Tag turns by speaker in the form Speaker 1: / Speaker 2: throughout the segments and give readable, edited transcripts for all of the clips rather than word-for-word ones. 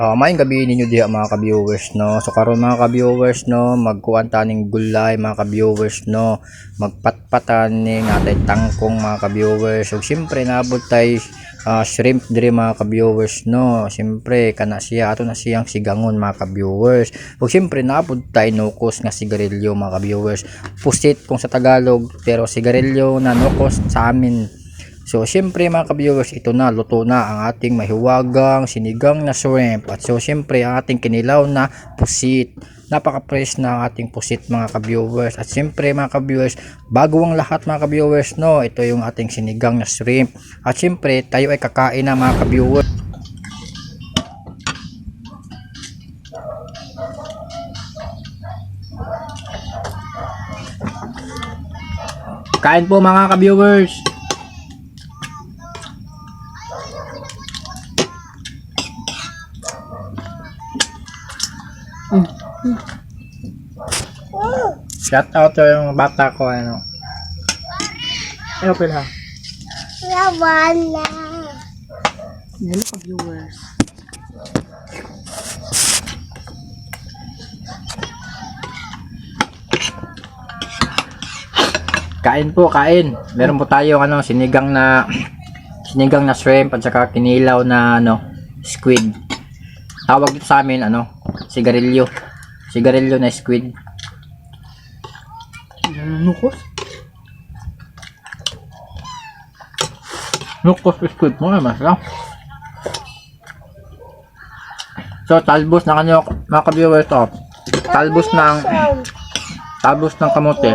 Speaker 1: Maayong gabi ninyo diha mga ka-viewers no. So karon mga ka-viewers no, magkuan taning gulay mga ka-viewers no. Magpatpatan ning atay tangkong mga ka-viewers. So syempre naabot tay shrimp dire mga ka-viewers no. Syempre kana siya ato na siyang sigangon mga ka-viewers. Ug syempre naabot tay nukos nga sigarilyo mga ka-viewers. Pusit kung sa Tagalog pero sigarilyo na nukos sa amin. So, syempre mga ka-viewers, ito na, luto na ang ating mahiwagang sinigang na shrimp. At so, syempre, ang ating kinilaw na pusit. Napaka-fresh na ang ating pusit mga ka-viewers. At syempre mga ka-viewers, bago ang lahat mga ka-viewers, no, ito yung ating sinigang na shrimp. At syempre, tayo ay kakain na mga ka-viewers. Kain po mga ka-viewers. Shout out to yung bata ko ano. Ano pala?
Speaker 2: Wala.
Speaker 3: Hello ka-viewers.
Speaker 1: Kain po, kain. Meron po tayong ano, sinigang na shrimp at saka kinilaw na ano, squid. Tawag dito sa amin ano, sigarilyo. Sigarilyo na squid.
Speaker 3: Nukos?
Speaker 1: Nukos squid mo naman lang. So, talbos na kanyo mga ka-viewers to. Talbos ng kamote.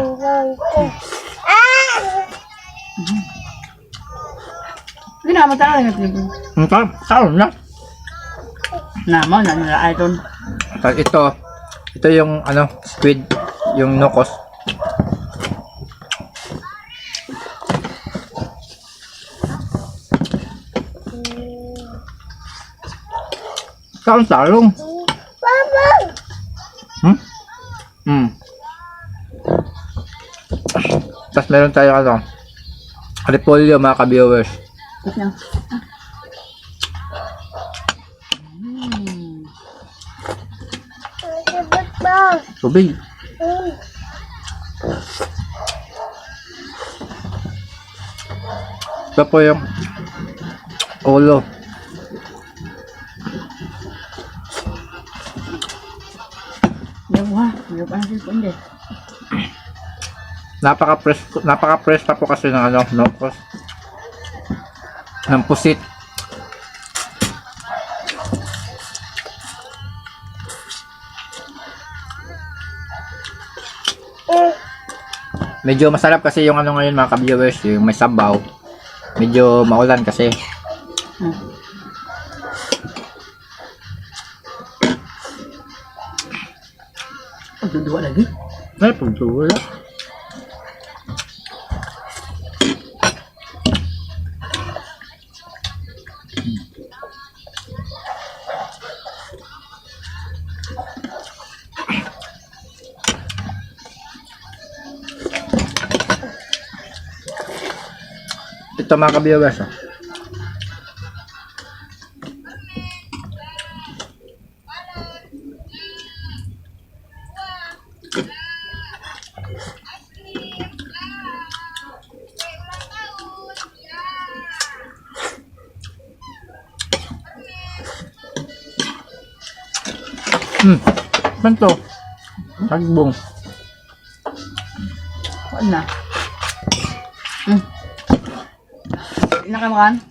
Speaker 3: Hindi na matala na ito.
Speaker 1: Saan na?
Speaker 3: Namo na nila idol.
Speaker 1: Ito yung ano, squid, yung nukos. Saan talong?
Speaker 2: Mama.
Speaker 1: Tapos meron tayo ano, repolyo mga ka-viewers.
Speaker 3: Ito na.
Speaker 2: Sabot ba?
Speaker 1: Tubig. Ito po yung ulo.
Speaker 3: Yawa, hirap ang sipon din.
Speaker 1: Napaka-fresh pa po kasi ng ano, nukos. Ng pusit. Medyo masarap kasi yung ano ngayon mga ka-viewers, yung may sabaw. Medyo maulan kasi.
Speaker 3: Pagduduwa lagi.
Speaker 1: Ay, pagduwala. Ito mga ka-viewers. Manto. Tagbong.
Speaker 3: Kuan na. Hindi na kayo makan?